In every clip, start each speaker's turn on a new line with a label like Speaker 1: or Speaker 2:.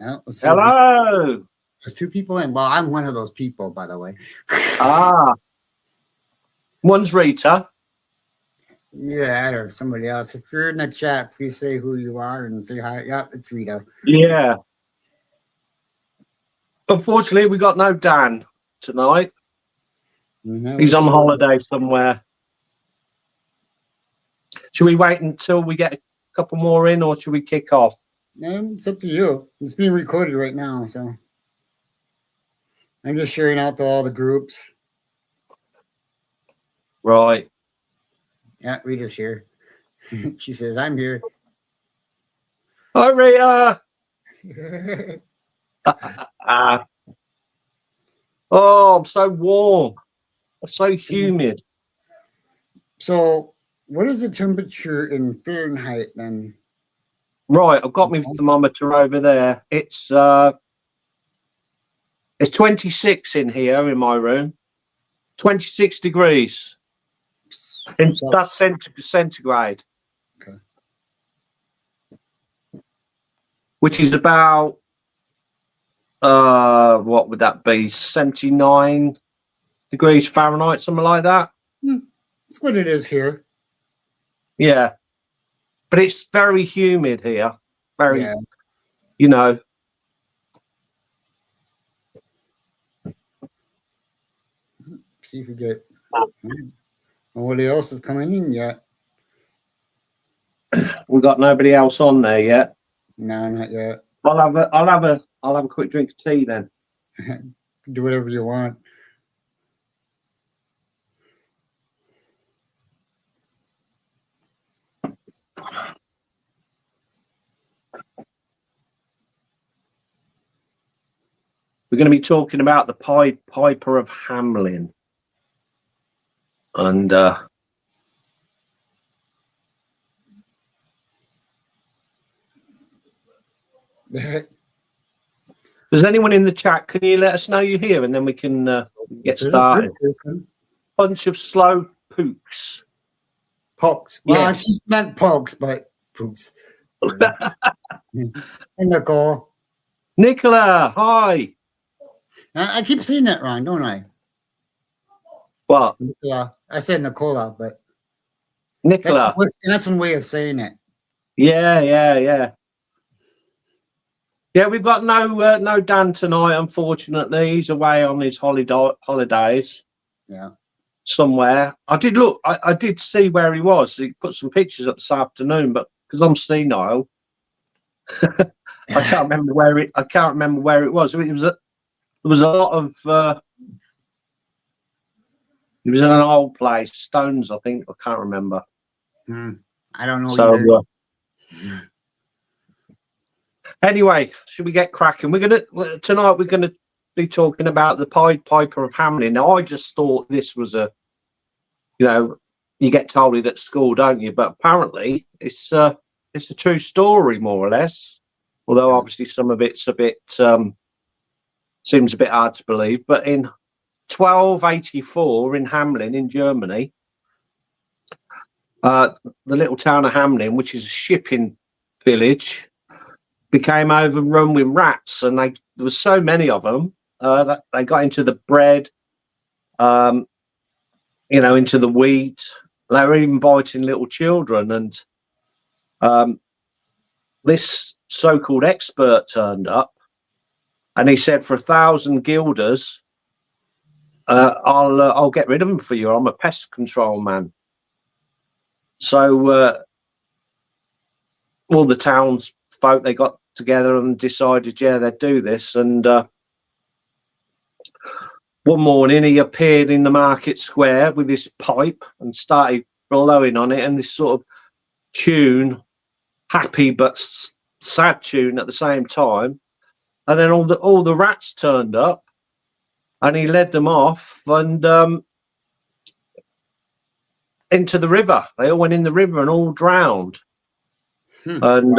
Speaker 1: Well, let's see
Speaker 2: Hello.
Speaker 1: there's two people in. Well, I'm one of those people, by the way.
Speaker 2: One's Rita.
Speaker 1: Yeah, or somebody else. If you're in the chat, please say who you are and say hi. Yeah, it's Rita.
Speaker 2: Yeah. Unfortunately, we got no Dan tonight. He's on holiday somewhere. Should we wait until we get a couple more in, or should we kick off?
Speaker 1: It's up to you. It's being recorded right now, so I'm just sharing out to all the groups.
Speaker 2: Right.
Speaker 1: Yeah, Rita's here. She says, I'm here.
Speaker 2: Hi, Rita. Oh, I'm so warm. It's so humid.
Speaker 1: So, what is the temperature in Fahrenheit then?
Speaker 2: Right, I've got my thermometer over there. It's 26 in here in my room. 26 degrees. That's centigrade.
Speaker 1: Okay.
Speaker 2: Which is about what would that be? 79 degrees Fahrenheit, something like that.
Speaker 1: That's what it is here.
Speaker 2: Yeah. But it's very humid here. Very,
Speaker 1: Yeah.
Speaker 2: you know.
Speaker 1: See if you get nobody else is coming in yet.
Speaker 2: We got nobody else on there yet.
Speaker 1: No, not yet.
Speaker 2: I'll have a quick drink of tea then.
Speaker 1: Do whatever you want.
Speaker 2: We're going to be talking about the Pied Piper of Hamelin. And there's anyone in the chat? Can you let us know you're here, and then we can get started. Bunch of slow pooks.
Speaker 1: Pokes. Well, yeah. She's not pokes, but pooks. And Nicole.
Speaker 2: Nicola, hi.
Speaker 1: I keep saying that wrong, don't I?
Speaker 2: What?
Speaker 1: Nicola. I said Nicola, but
Speaker 2: Nicola.
Speaker 1: That's one way of saying it.
Speaker 2: Yeah. Yeah, we've got no Dan tonight, unfortunately. He's away on his holidays.
Speaker 1: Yeah.
Speaker 2: Somewhere. I did look. I did see where he was. He put some pictures up this afternoon, but because I'm senile, I can't remember where it. I can't remember where it was. It was there was a lot of. It was in an old place, Stones, I think. I can't remember.
Speaker 1: I don't know. So,
Speaker 2: anyway, should we get cracking? Tonight. We're gonna be talking about the Pied Piper of Hamelin. Now, I just thought this was a, you get told it at school, don't you? But apparently, it's a true story, more or less. Although obviously some of it's a bit seems a bit hard to believe. But in 1284 in Hamelin in Germany, the little town of Hamelin, which is a shipping village, became overrun with rats, and there was so many of them that they got into the bread, into the wheat. They were even biting little children, and this so-called expert turned up, and he said, for 1,000 guilders, I'll get rid of them for you. I'm a pest control man. So all the townsfolk, they got together and decided, yeah, they'd do this. And one morning he appeared in the market square with this pipe and started blowing on it, and this sort of tune, happy but sad tune at the same time. And then all the rats turned up, and he led them off and into the river. They all went in the river and all drowned. And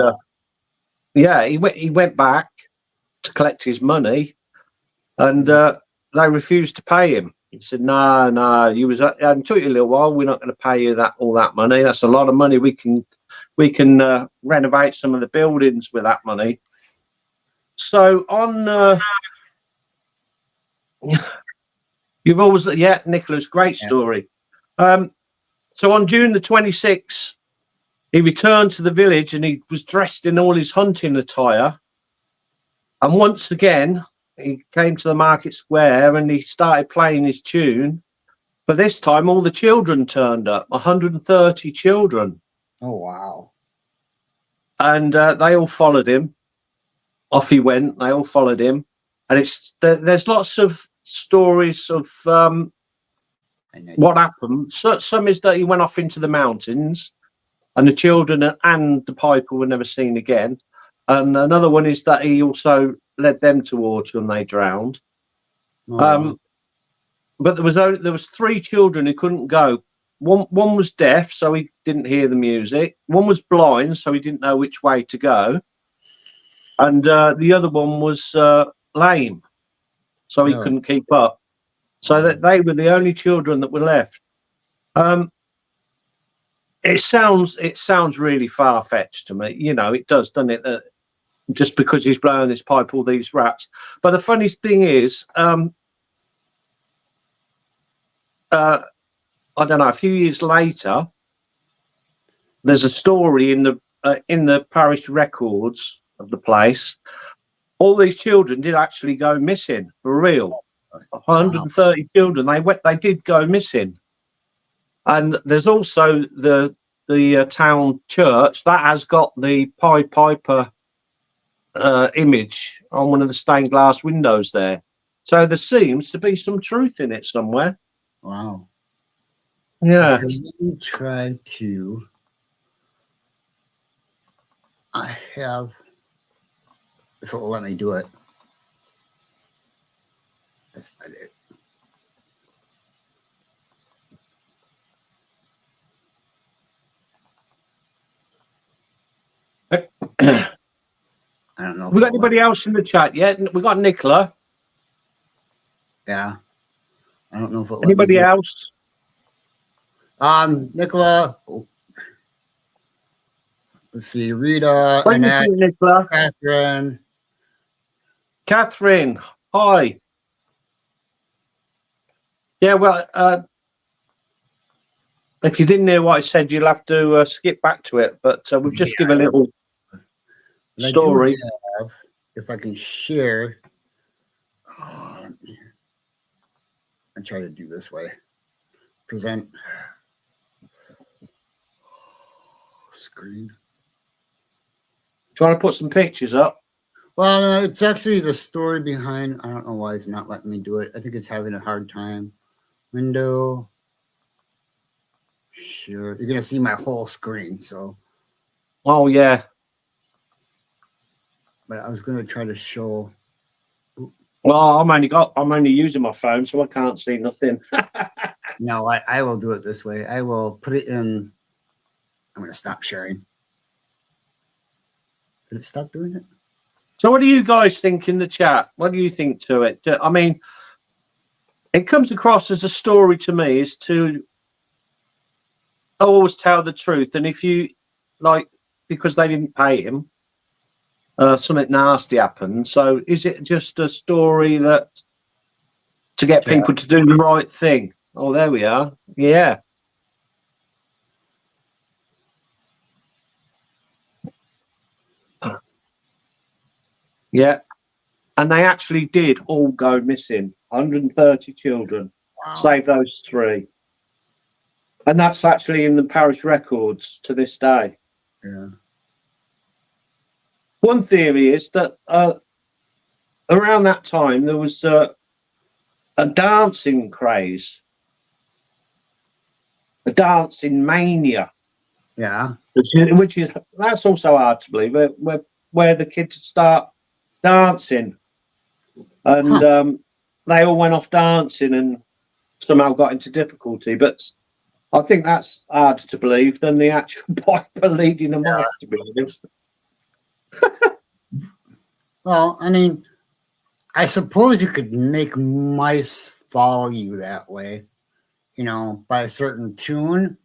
Speaker 2: he went back to collect his money, and they refused to pay him. He said, "No, it took you a little while. We're not going to pay you all that money. That's a lot of money. We can renovate some of the buildings with that money." So on, you've always, yeah, Nicholas, great
Speaker 1: Yeah.
Speaker 2: story. So on June the 26th, he returned to the village and he was dressed in all his hunting attire. And once again, he came to the market square and he started playing his tune. But this time, all the children turned up, 130 children.
Speaker 1: Oh, wow.
Speaker 2: And they all followed him. Off he went. They all followed him. And there's lots of stories of what happened. So, some is that he went off into the mountains and the children and the piper were never seen again. And another one is that he also led them to water and they drowned.
Speaker 1: Oh, wow.
Speaker 2: But there was 3 children who couldn't go. One was deaf, so he didn't hear the music. One was blind, so he didn't know which way to go. And the other one was lame, so he couldn't keep up. So that they were the only children that were left. It sounds really far fetched to me. You know, it does, doesn't it? Just because he's blowing his pipe, all these rats. But the funny thing is, I don't know. A few years later, there's a story in the parish records of the place. All these children did actually go missing for real. 130 children. They did go missing. And there's also the town church that has got the Pied Piper image on one of the stained glass windows there. So there seems to be some truth in it somewhere.
Speaker 1: Wow.
Speaker 2: Yeah.
Speaker 1: Okay, let me try to. I have. If it will let me do it. That's not it. I don't know.
Speaker 2: We got anybody else in the chat yet? We got Nicola.
Speaker 1: Yeah. I don't know if it.
Speaker 2: Anybody else?
Speaker 1: Nicola. Oh. Let's see. Rita. Annette,
Speaker 2: Nicola. Catherine. Hi. Yeah. Well, if you didn't hear what I said, you'll have to skip back to it. But we've just given a little story.
Speaker 1: If I can share. I'll try to do this way. Present screen.
Speaker 2: Do you want to put some pictures up?
Speaker 1: Well, it's actually the story behind. I don't know why it's not letting me do it. I think it's having a hard time. Window. Sure. You're going to see my whole screen. So.
Speaker 2: Oh, yeah.
Speaker 1: But I was going to try to show.
Speaker 2: Well, I'm only using my phone, so I can't see nothing.
Speaker 1: No, I will do it this way. I will put it in. I'm going to stop sharing. Did it stop doing it?
Speaker 2: So what do you guys think in the chat? What do you think to it? I mean, it comes across as a story to me is to always tell the truth. And if you, like, because they didn't pay him, something nasty happened. So is it just a story that to get people to do the right thing? Oh, there we are. Yeah. Yeah. And they actually did all go missing. 130 children. Wow. Save those 3. And that's actually in the parish records to this day.
Speaker 1: Yeah.
Speaker 2: One theory is that around that time there was a dancing craze, a dancing mania.
Speaker 1: Yeah.
Speaker 2: Which is that's also hard to believe. Where the kids start dancing, and they all went off dancing and somehow got into difficulty. But I think that's harder to believe than the actual piper leading them off, to be honest.
Speaker 1: Well, I mean, I suppose you could make mice follow you that way, you know, by a certain tune.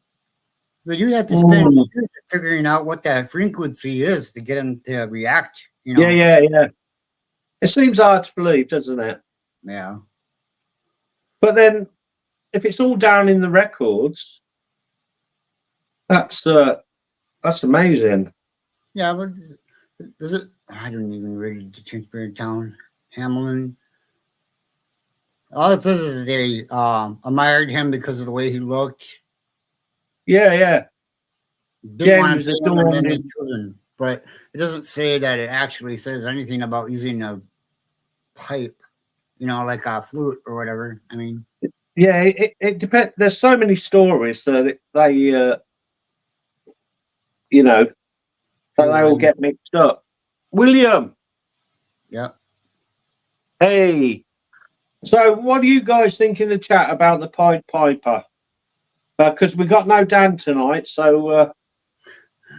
Speaker 1: But you'd have to spend years figuring out what that frequency is to get them to react. You know?
Speaker 2: Yeah. It seems hard to believe, doesn't it?
Speaker 1: Yeah.
Speaker 2: But then, if it's all down in the records, that's amazing.
Speaker 1: Yeah, but does it? I don't even read the Transparent Town, Hamlin. All it says is they admired him because of the way he looked.
Speaker 2: Yeah, yeah.
Speaker 1: Didn't
Speaker 2: Yeah, he
Speaker 1: want
Speaker 2: was
Speaker 1: to pay him and
Speaker 2: adorned.
Speaker 1: then his children, but it doesn't say that it actually says anything about using a pipe, like a flute or whatever. I mean,
Speaker 2: Yeah, it depends. There's so many stories that they that they all get mixed up. William,
Speaker 1: yeah.
Speaker 2: hey. So, what do you guys think in the chat about the Pied Piper? Because we got no Dan tonight, so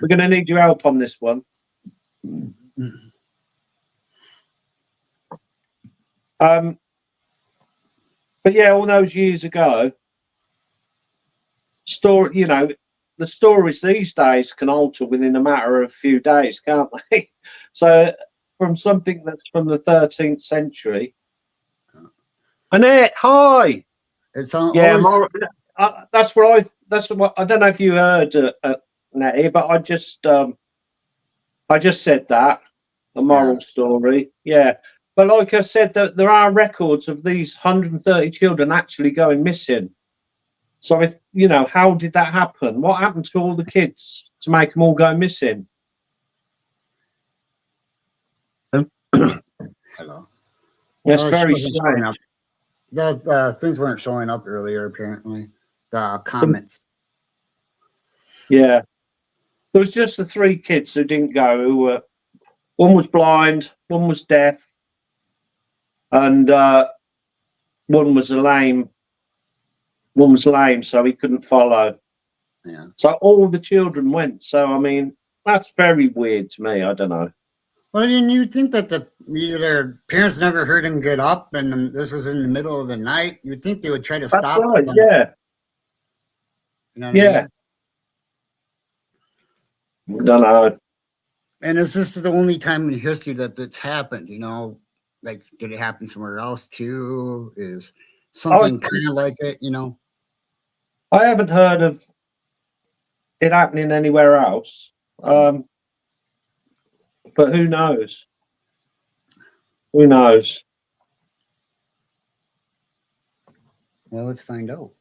Speaker 2: we're going to need your help on this one. But yeah, all those years ago, the stories these days can alter within a matter of a few days, can't they? So, from something that's from the 13th century. Annette, hi.
Speaker 1: It's
Speaker 2: Yeah,
Speaker 1: always
Speaker 2: that's what I don't know if you heard, Nettie, but I just said that a moral story. Yeah, but like I said, that there are records of these 130 children actually going missing. So if how did that happen? What happened to all the kids to make them all go missing?
Speaker 1: hello.
Speaker 2: That's
Speaker 1: Well,
Speaker 2: very
Speaker 1: wasn't showing
Speaker 2: strange.
Speaker 1: up. The things weren't showing up earlier. Apparently, the comments.
Speaker 2: Yeah, there was just the 3 kids who didn't go. Who were one was blind, one was deaf, and one was lame. One was lame, so he couldn't follow.
Speaker 1: Yeah.
Speaker 2: So all the children went. So I mean, that's very weird to me. I don't know.
Speaker 1: Well, and you'd think that their parents never heard him get up, and this was in the middle of the night. You'd think they would try to
Speaker 2: That's
Speaker 1: stop
Speaker 2: right.
Speaker 1: him.
Speaker 2: Yeah.
Speaker 1: You know what I mean?
Speaker 2: Don't know.
Speaker 1: And is this the only time in history that that's happened? Like, did it happen somewhere else too? Is something kind of like it?
Speaker 2: I haven't heard of it happening anywhere else. But who knows? Who knows?
Speaker 1: Well, let's find out.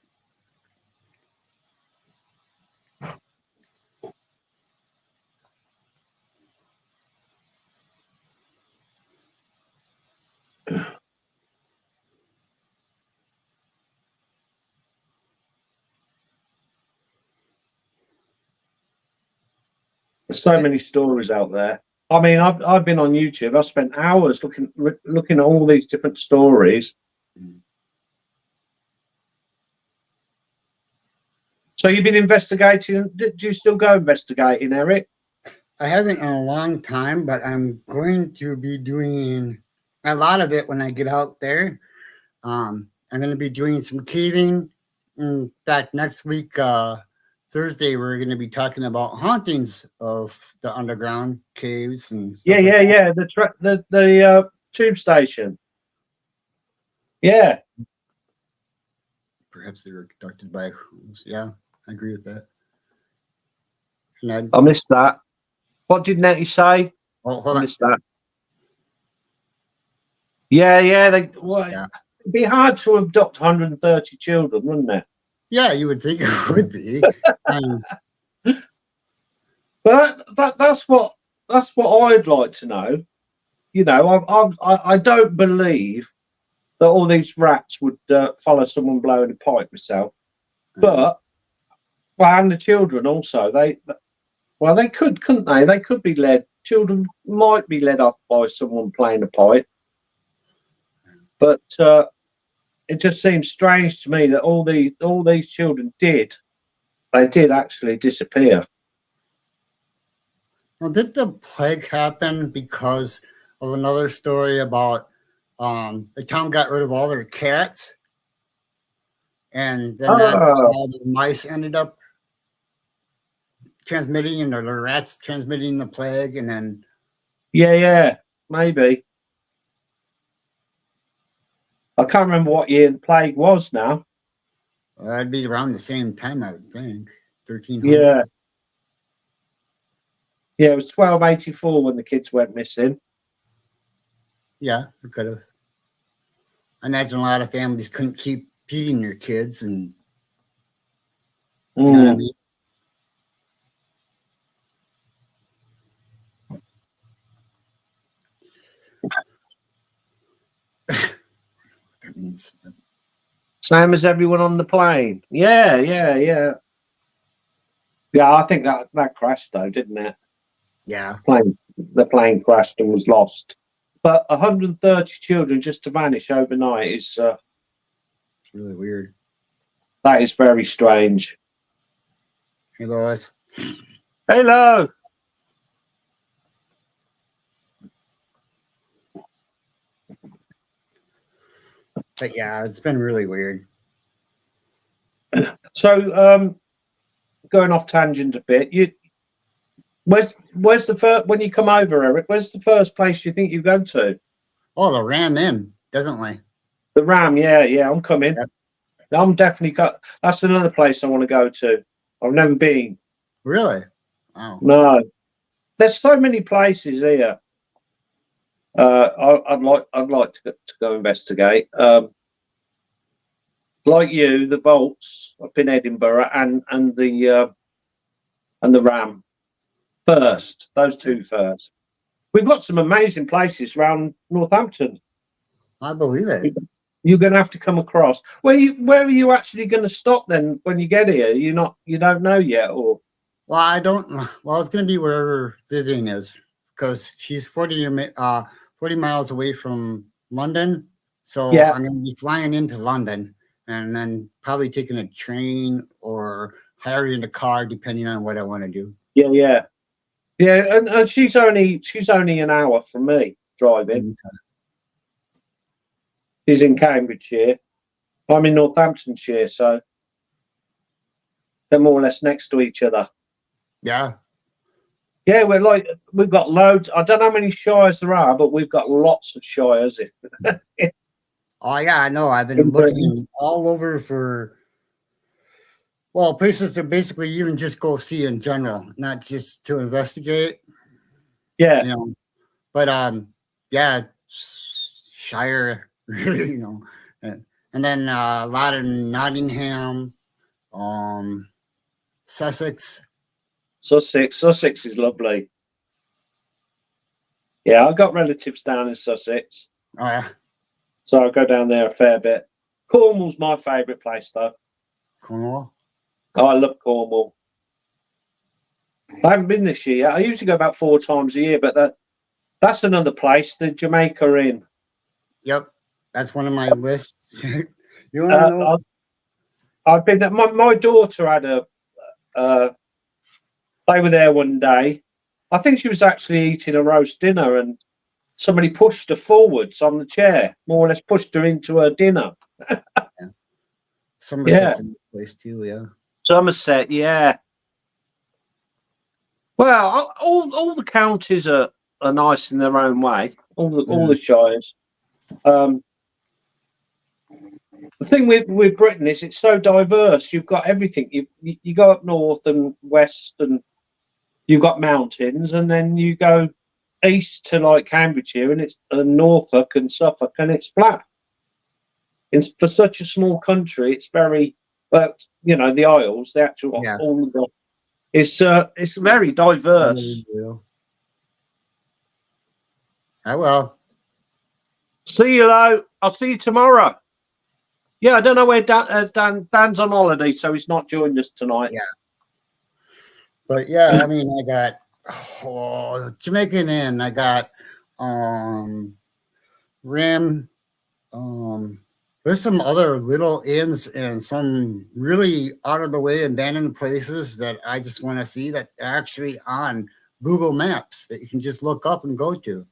Speaker 2: There's so many stories out there. I mean, I've been on YouTube. I've spent hours looking at all these different stories. So you've been investigating. Do you still go investigating, Eric?
Speaker 1: I haven't in a long time, but I'm going to be doing a lot of it when I get out there. I'm going to be doing some caving. In fact, next week, Thursday, we're going to be talking about hauntings of the underground caves and stuff
Speaker 2: Yeah. The tube station. Yeah.
Speaker 1: Perhaps they were conducted by who's. Yeah, I agree with that.
Speaker 2: I missed that. What did Nettie say?
Speaker 1: Oh, hold
Speaker 2: I
Speaker 1: on.
Speaker 2: missed that. Yeah. It'd be hard to abduct 130 children, wouldn't it?
Speaker 1: Yeah, you would think it would be.
Speaker 2: But that's what I'd like to know. I don't believe that all these rats would follow someone blowing a pipe myself. But and the children also, they could, couldn't they? They could be led. Children might be led off by someone playing a pipe. But it just seems strange to me that all these children did actually disappear.
Speaker 1: Well, did the plague happen because of another story about the town got rid of all their cats, and then that's how all the mice ended up transmitting, or the rats transmitting the plague, and then
Speaker 2: yeah, maybe. I can't remember what year the plague was now.
Speaker 1: That'd be around the same time, I would think. 1300s.
Speaker 2: Yeah. Yeah, it was 1284 when the kids went missing.
Speaker 1: Yeah, we could have. I imagine a lot of families couldn't keep feeding their kids, and you know what I mean. That means.
Speaker 2: Same as everyone on the plane. Yeah. Yeah, I think that crashed though, didn't it?
Speaker 1: Yeah.
Speaker 2: The plane crashed and was lost. But 130 children just to vanish overnight is
Speaker 1: It's really weird.
Speaker 2: that is very strange.
Speaker 1: Hey, Lois.
Speaker 2: Hello.
Speaker 1: But yeah, it's been really weird.
Speaker 2: So, going off tangent a bit, where's the first when you come over, Eric? Where's the first place you think you go to?
Speaker 1: Oh, the Ram Inn, definitely.
Speaker 2: The Ram, yeah, I'm coming.
Speaker 1: Yep.
Speaker 2: I'm definitely that's another place I want to go to. I've never been.
Speaker 1: Really? Oh.
Speaker 2: No, there's so many places here. I'd like to go investigate. Like you, the vaults up in Edinburgh and the Ram first. Those two first. We've got some amazing places around Northampton.
Speaker 1: I believe it.
Speaker 2: You're going to have to come across. Where are you actually going to stop then when you get here? You don't know yet, or?
Speaker 1: Well, I don't. Well, it's going to be wherever Vivian is, because she's 40 miles away from London. So
Speaker 2: Yeah.
Speaker 1: I'm going to be flying into London and then probably taking a train or hiring a car, depending on what I want to do.
Speaker 2: Yeah. And she's only an hour from me driving.
Speaker 1: Okay.
Speaker 2: She's in Cambridgeshire. I'm in Northamptonshire, so they're more or less next to each other.
Speaker 1: Yeah.
Speaker 2: Yeah, we've got loads. I don't know how many shires there are, but we've got lots of shires.
Speaker 1: Oh, yeah, I know. I've been looking all over for, well, places to basically even just go see in general, not just to investigate.
Speaker 2: Yeah.
Speaker 1: You know, but yeah, Shire, really, you know, and then a lot of Nottingham, Sussex.
Speaker 2: Sussex is lovely. Yeah, I've got relatives down in Sussex,
Speaker 1: Oh, yeah.
Speaker 2: so I go down there a fair bit. Cornwall's my favourite place, though.
Speaker 1: Cornwall.
Speaker 2: Oh, I love Cornwall. I haven't been this year yet. I usually go about 4 times a year, but that's another place, the Jamaica Inn.
Speaker 1: Yep, that's one of my lists. You want to know?
Speaker 2: I've been. My daughter had they were there one day. I think she was actually eating a roast dinner, and somebody pushed her forwards on the chair, more or less pushed her into her dinner.
Speaker 1: Yeah. Somerset's in the place too, yeah.
Speaker 2: Somerset, yeah. Well, all the counties are nice in their own way. All the shires. The thing with Britain is it's so diverse. You've got everything. You go up north and west, and you've got mountains, and then you go east to like Cambridgeshire, and it's Norfolk and Suffolk, and it's flat. For such a small country, it's very, you know, the Isles, the actual all of the, it's very diverse.
Speaker 1: I will.
Speaker 2: See you, Lo. I'll see you tomorrow. Yeah, I don't know where Dan's on holiday, so he's not joined us tonight.
Speaker 1: Yeah. But yeah, I mean, I got Jamaican Inn. I got Rim. There's some other little inns and some really out of the way abandoned places that I just want to see that are actually on Google Maps that you can just look up and go to.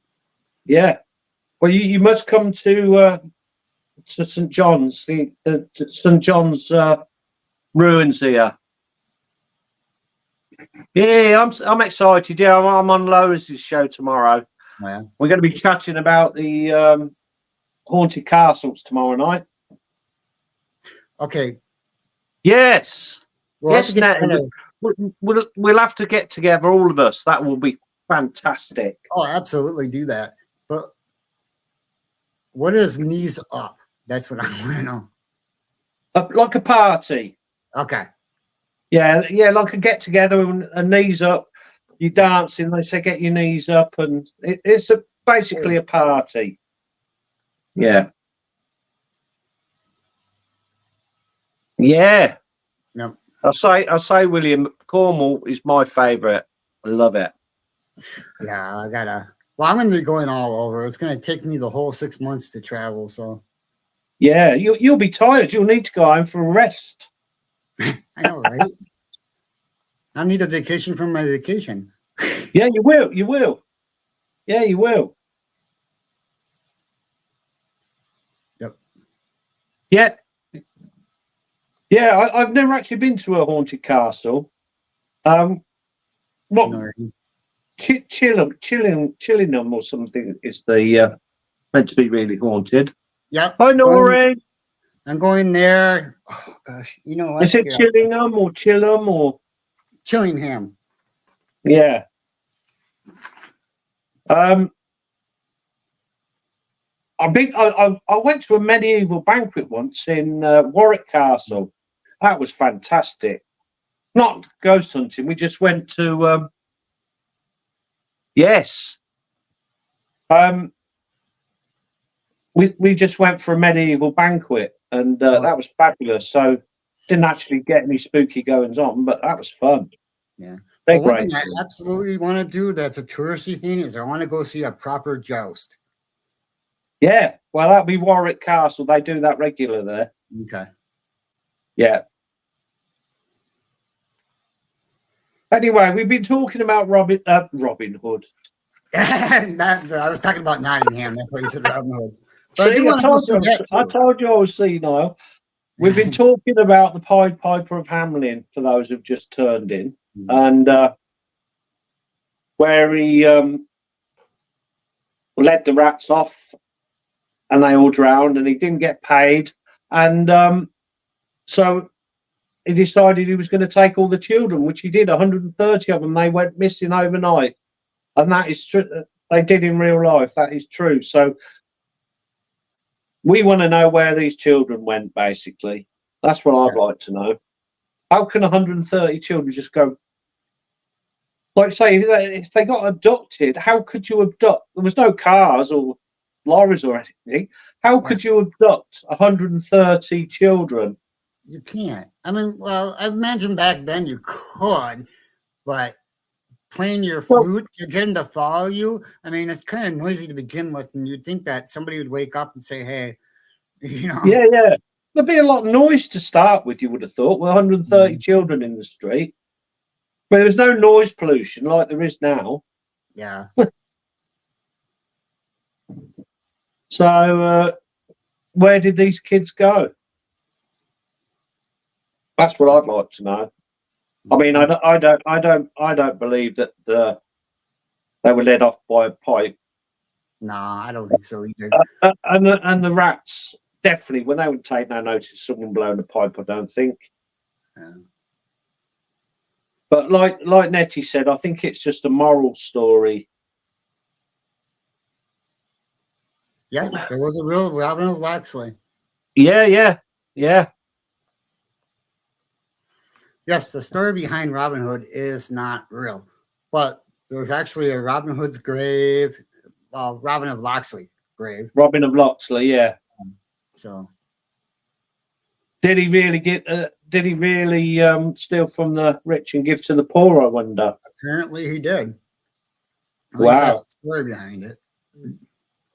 Speaker 2: Yeah. Well, you must come to St. John's, the St. John's ruins here. Yeah, I'm excited. Yeah, I'm on Lois's show tomorrow.
Speaker 1: Yeah.
Speaker 2: We're going to be chatting about the haunted castles tomorrow night.
Speaker 1: Okay.
Speaker 2: Yes.
Speaker 1: We'll have
Speaker 2: Yes,
Speaker 1: to get
Speaker 2: Nat,
Speaker 1: together.
Speaker 2: we'll have to get together, all of us. That will be fantastic.
Speaker 1: Oh, absolutely do that. But what is knees up? That's what I want to know.
Speaker 2: Like a party.
Speaker 1: Okay.
Speaker 2: Yeah, like a get together and knees up. You dancing. They say get your knees up, and it's basically a party. Yeah. Yeah.
Speaker 1: No.
Speaker 2: I say, William, Cornwall is my favourite. I love it.
Speaker 1: Yeah, I gotta. Well, I'm gonna be going all over. It's gonna take me the whole 6 months to travel. So.
Speaker 2: Yeah, you'll be tired. You'll need to go home for a rest.
Speaker 1: I know, right? I need a vacation from my vacation.
Speaker 2: Yeah, you will. You will. Yeah, you will.
Speaker 1: Yep.
Speaker 2: Yeah. Yeah, I've never actually been to a haunted castle. What?
Speaker 1: No,
Speaker 2: Chillingham or something is the meant to be really haunted.
Speaker 1: yep.
Speaker 2: Hi, Noreen.
Speaker 1: I'm going there. Oh gosh, you know what?
Speaker 2: Is it Chillingham or Chilham or
Speaker 1: Chillingham?
Speaker 2: yeah? I went to a medieval banquet once in Warwick Castle. That was fantastic. Not ghost hunting. We just went to yes. We just went for a medieval banquet, and that was fabulous. So didn't actually get any spooky goings on, but that was fun.
Speaker 1: Yeah.
Speaker 2: They're
Speaker 1: Well, one
Speaker 2: great.
Speaker 1: thing I absolutely want to do that's a touristy thing is I want to go see a proper joust.
Speaker 2: Yeah, well, that'd be Warwick Castle. They do that regular there.
Speaker 1: Okay.
Speaker 2: Yeah. Anyway, we've been talking about Robin Hood.
Speaker 1: I was talking about Nottingham. That's why you said Robin Hood.
Speaker 2: See, I told you I was senile. We've been talking about the Pied Piper of Hamelin for those who've just turned in, and where he led the rats off, and they all drowned, and he didn't get paid, and so he decided he was going to take all the children, which he did. 130 of them. They went missing overnight, and that is true. They did in real life. That is true. So we want to know where these children went. Basically, that's what I'd like to know. How can 130 children just go? Like, say, if they got abducted, how could you abduct? There was no cars or lorries or anything. How could you abduct 130 children?
Speaker 1: You can't. I mean, well, I imagine back then you could, but playing your flute to get them to follow you, I mean, it's kind of noisy to begin with, and you'd think that somebody would wake up and say, hey, you know.
Speaker 2: Yeah. There'd be a lot of noise to start with, you would have thought, with 130 children in the street. But there was no noise pollution like there is now.
Speaker 1: Yeah.
Speaker 2: So where did these kids go? That's what I'd like to know. I mean, I don't believe that they were led off by a pipe.
Speaker 1: Nah, I don't think so either.
Speaker 2: And the rats definitely, when they would take no notice of someone blowing a pipe, I don't think.
Speaker 1: Yeah.
Speaker 2: But like Nettie said, I think it's just a moral story.
Speaker 1: Yeah, there was a real Robin of Locksley.
Speaker 2: Yeah.
Speaker 1: Yes, the story behind Robin Hood is not real, but there was actually a Robin Hood's grave, well, Robin of Locksley grave.
Speaker 2: Robin of Locksley, yeah.
Speaker 1: So,
Speaker 2: did he really steal from the rich and give to the poor? I wonder.
Speaker 1: Apparently, he did.
Speaker 2: Wow,
Speaker 1: that's the story behind it.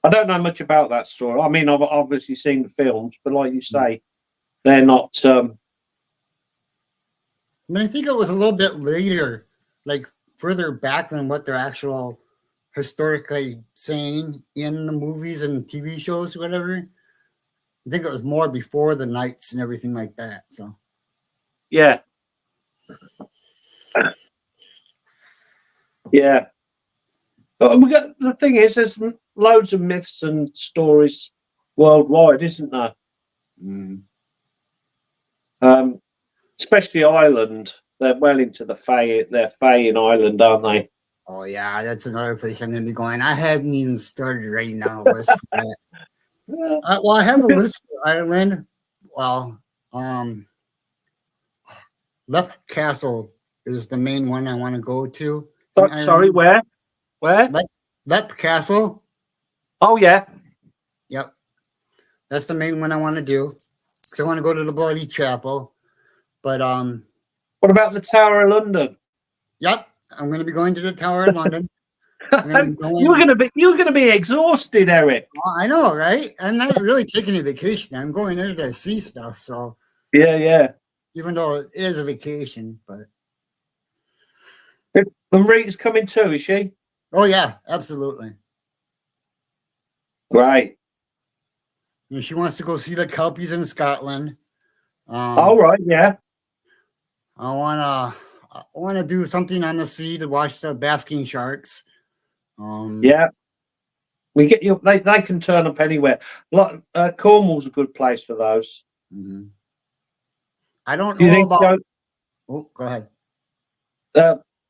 Speaker 2: I don't know much about that story. I mean, I've obviously seen the films, but like you say, they're not.
Speaker 1: I mean, I think it was a little bit later, like further back than what they're actual historically saying in the movies and TV shows, whatever. I think it was more before the knights and everything like that. So,
Speaker 2: yeah. But we got the thing is, there's loads of myths and stories worldwide, isn't there?
Speaker 1: Mm.
Speaker 2: Especially Ireland. They're well into the they're Faye in Ireland, aren't they?
Speaker 1: Oh yeah, that's another place I'm gonna be going. I haven't even started writing down a list for that. Well, I have a list for Ireland. Well, Left Castle is the main one I want to go to. in
Speaker 2: Sorry,
Speaker 1: Ireland.
Speaker 2: where?
Speaker 1: Left Castle.
Speaker 2: Oh yeah.
Speaker 1: Yep, that's the main one I want to do because I want to go to the Bloody Chapel. But
Speaker 2: What about the Tower of London?
Speaker 1: yep, I'm going to be going to the Tower of London.
Speaker 2: You're gonna be exhausted, Eric.
Speaker 1: Well, I know, right? I'm not really taking a vacation. I'm going there to see stuff. So
Speaker 2: Yeah.
Speaker 1: even though it is a vacation, but
Speaker 2: And Rita's coming too, is she?
Speaker 1: oh yeah, absolutely.
Speaker 2: Right.
Speaker 1: And she wants to go see the Kelpies in Scotland.
Speaker 2: All right. Yeah.
Speaker 1: I wanna do something on the sea to watch the basking sharks.
Speaker 2: Yeah. We get you. They can turn up anywhere. Like Cornwall's a good place for those.
Speaker 1: mhm. I don't
Speaker 2: Do you
Speaker 1: know
Speaker 2: think
Speaker 1: about. Oh, go ahead.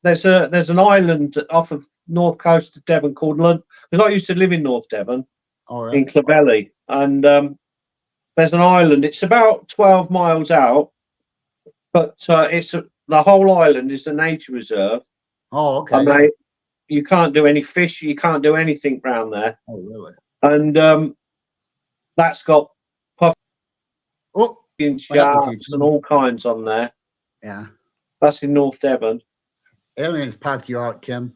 Speaker 2: there's an island off of north coast of Devon called Lund, because I used to live in North Devon
Speaker 1: All
Speaker 2: in
Speaker 1: right.
Speaker 2: Clovelly, and there's an island. It's about 12 miles out, but the whole island is a nature reserve,
Speaker 1: Oh, okay.
Speaker 2: and
Speaker 1: Yeah.
Speaker 2: you can't do any fish, you can't do anything round there,
Speaker 1: Oh, really?
Speaker 2: and that's got
Speaker 1: Oh,
Speaker 2: puffin
Speaker 1: what happened to you,
Speaker 2: sharks and all kinds on there.
Speaker 1: yeah.
Speaker 2: That's in North Devon.
Speaker 1: Aliens popped you out, Tim.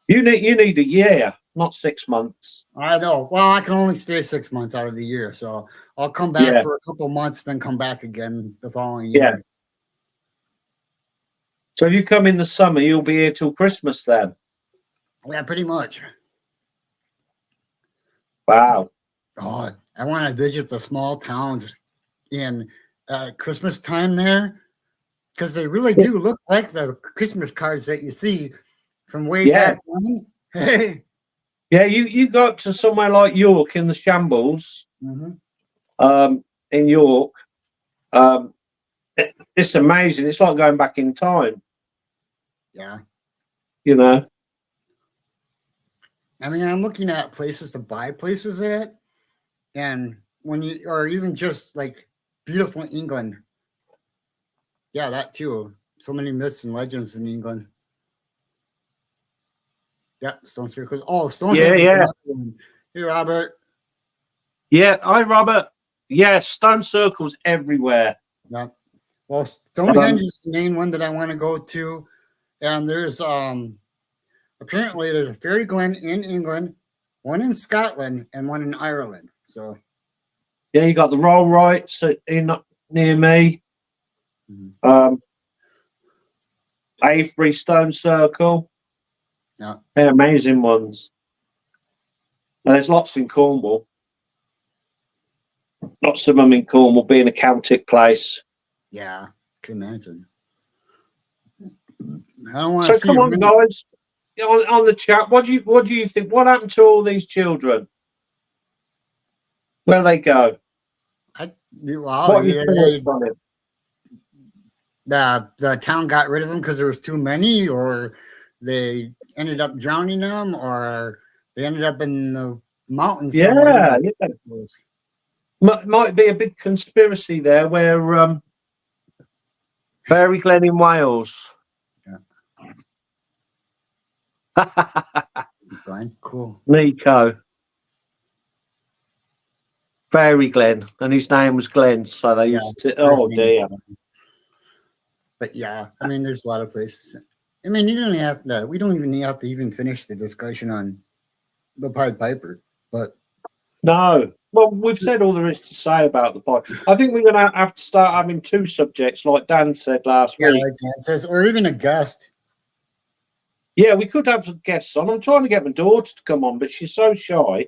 Speaker 2: You need a year, not 6 months.
Speaker 1: I know. Well, I can only stay 6 months out of the year, so I'll come back
Speaker 2: Yeah.
Speaker 1: for a couple months, then come back again the following
Speaker 2: Yeah.
Speaker 1: year.
Speaker 2: So if you come in the summer, you'll be here till Christmas then.
Speaker 1: Yeah, pretty much.
Speaker 2: Wow.
Speaker 1: Oh, I want to visit the small towns in Christmas time there because they really do look like the Christmas cards that you see from way back when. Hey.
Speaker 2: Yeah, you go up to somewhere like York in the Shambles,
Speaker 1: Mm-hmm.
Speaker 2: in York. It's amazing. It's like going back in time.
Speaker 1: Yeah.
Speaker 2: You know.
Speaker 1: I mean, I'm looking at places to buy places at, and when you, or even just like beautiful England. Yeah, that too. So many myths and legends in England. Yeah, Stone Circles. Oh, Stonehenge.
Speaker 2: Yeah.
Speaker 1: Is another one. Hey, Robert.
Speaker 2: Yeah. Hi, Robert. Yeah, stone circles everywhere.
Speaker 1: Yeah. Well, Stonehenge is the main one that I want to go to, and there's apparently there's a Fairy Glen in England, one in Scotland, and one in Ireland. So
Speaker 2: Yeah, you got the Roll Rights in near me. Avebury Stone Circle.
Speaker 1: yeah,
Speaker 2: They're amazing ones. And there's lots in Cornwall. Lots of them in Cornwall, being a Celtic place.
Speaker 1: yeah, can imagine. I don't want
Speaker 2: So
Speaker 1: to see
Speaker 2: come on,
Speaker 1: many-
Speaker 2: guys, on the chat. What do you think? What happened to all these children? Where they go?
Speaker 1: Well,
Speaker 2: What you think on it?
Speaker 1: the town got rid of them because there was too many, or they ended up drowning them, or they ended up in the mountains.
Speaker 2: Yeah. Might be a big conspiracy there where Fairy Glen in Wales.
Speaker 1: Glenn, cool.
Speaker 2: Nico. Fairy Glen, and his name was Glenn, so they used to. Oh dear.
Speaker 1: But yeah, I mean, there's a lot of places. I mean, you don't have to. We don't even have to even finish the discussion on the Pied Piper. But
Speaker 2: No. Well, we've said all there is to say about the Pied. I think we're going to have to start having two subjects, like Dan said last
Speaker 1: yeah,
Speaker 2: week.
Speaker 1: like Dan says, or even a guest.
Speaker 2: Yeah, we could have some guests on. I'm trying to get my daughter to come on, but she's so shy.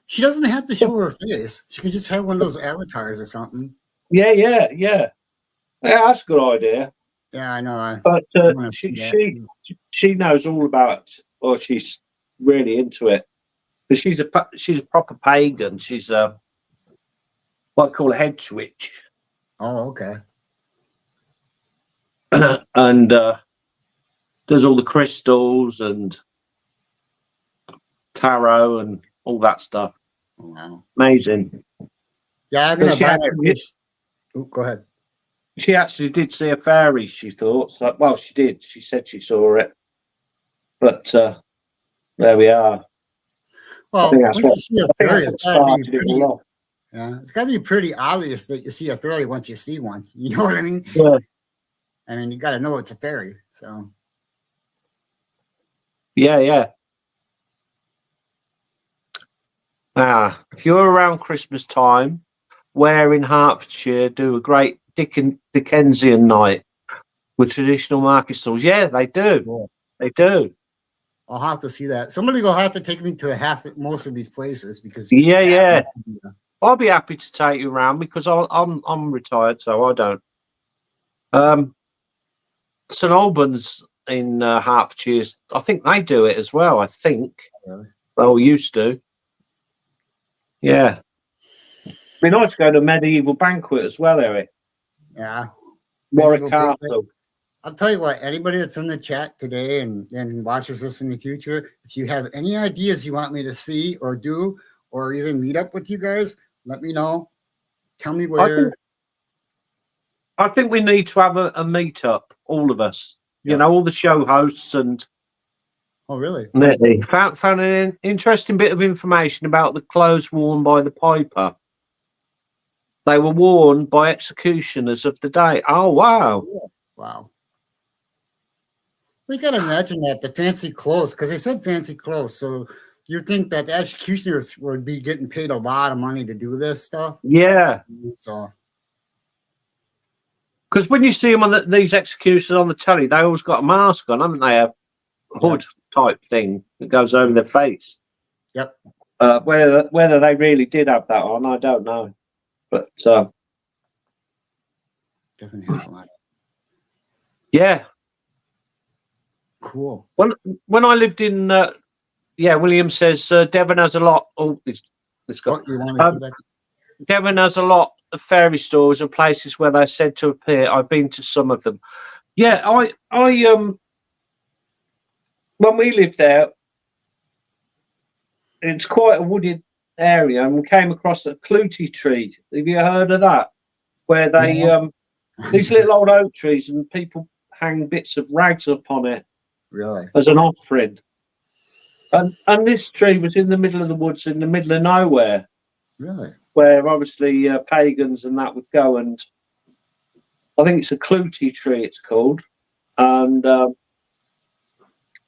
Speaker 1: She doesn't have to show her face. She can just have one of those avatars or something.
Speaker 2: Yeah, that's a good idea.
Speaker 1: Yeah, I know.
Speaker 2: But
Speaker 1: wanna
Speaker 2: she
Speaker 1: see that.
Speaker 2: knows all about it, or she's really into it. But she's a proper pagan. She's a what I call a head switch,
Speaker 1: Oh, okay.
Speaker 2: and does all the crystals and tarot and all that stuff.
Speaker 1: Wow.
Speaker 2: Amazing.
Speaker 1: Yeah, I'm
Speaker 2: But
Speaker 1: gonna
Speaker 2: she
Speaker 1: buy
Speaker 2: actually,
Speaker 1: my first. Oh, go ahead.
Speaker 2: she actually did see a fairy. She thought, so, well, she did. She said she saw it, but there we are. I
Speaker 1: Well,
Speaker 2: think that's
Speaker 1: once
Speaker 2: what
Speaker 1: you see a
Speaker 2: I think
Speaker 1: fairy,
Speaker 2: that's what
Speaker 1: it's gotta be
Speaker 2: started it
Speaker 1: pretty.
Speaker 2: all off.
Speaker 1: Yeah, it's gotta be pretty obvious that you see a fairy once you see one. You know what I mean?
Speaker 2: Yeah.
Speaker 1: I mean, you got to know it's a fairy. So
Speaker 2: Yeah. If you're around Christmas time, where in Hertfordshire do a great Dickensian night with traditional market stalls? Yeah, they do.
Speaker 1: cool.
Speaker 2: They do.
Speaker 1: I'll have to see that. Somebody will have to take me to most of these places because
Speaker 2: Yeah. I'll be happy to take you around because I'm retired, so I don't. St Albans in Hertfordshire, I think they do it as well. I think
Speaker 1: Really?
Speaker 2: they all used to. Yeah, be nice to go to a medieval banquet as well, Eric.
Speaker 1: Yeah.
Speaker 2: Warwick
Speaker 1: Medieval banquet.
Speaker 2: Castle.
Speaker 1: I'll tell you what, anybody that's in the chat today and watches this in the future, if you have any ideas you want me to see or do, or even meet up with you guys, let me know. Tell me where.
Speaker 2: I think we need to have a meet up, all of us. You
Speaker 1: Yeah.
Speaker 2: know, all the show hosts and
Speaker 1: Oh, really?
Speaker 2: found an interesting bit of information about the clothes worn by the Piper. They were worn by executioners of the day. Oh, wow.
Speaker 1: Wow. We got to imagine that the fancy clothes, because they said fancy clothes. So you think that the executioners would be getting paid a lot of money to do this stuff?
Speaker 2: Yeah.
Speaker 1: So,
Speaker 2: because when you see them on these executioners on the telly, they always got a mask on, haven't they? A hood type thing that goes over their face.
Speaker 1: Yep.
Speaker 2: Whether they really did have that on, I don't know. But
Speaker 1: definitely has a lot.
Speaker 2: Yeah.
Speaker 1: Cool.
Speaker 2: When I lived in, William says Devon has a lot. Oh, it's got. Devon has a lot of fairy stores and places where they're said to appear. I've been to some of them. Yeah, I when we lived there, it's quite a wooded area, and we came across a clootie tree. Have you heard of that? Where they these little old oak trees, and people hang bits of rags upon it.
Speaker 1: Really?
Speaker 2: As an offering. And this tree was in the middle of the woods, in the middle of nowhere.
Speaker 1: Really?
Speaker 2: Where obviously pagans and that would go, and I think it's a clootie tree, it's called. And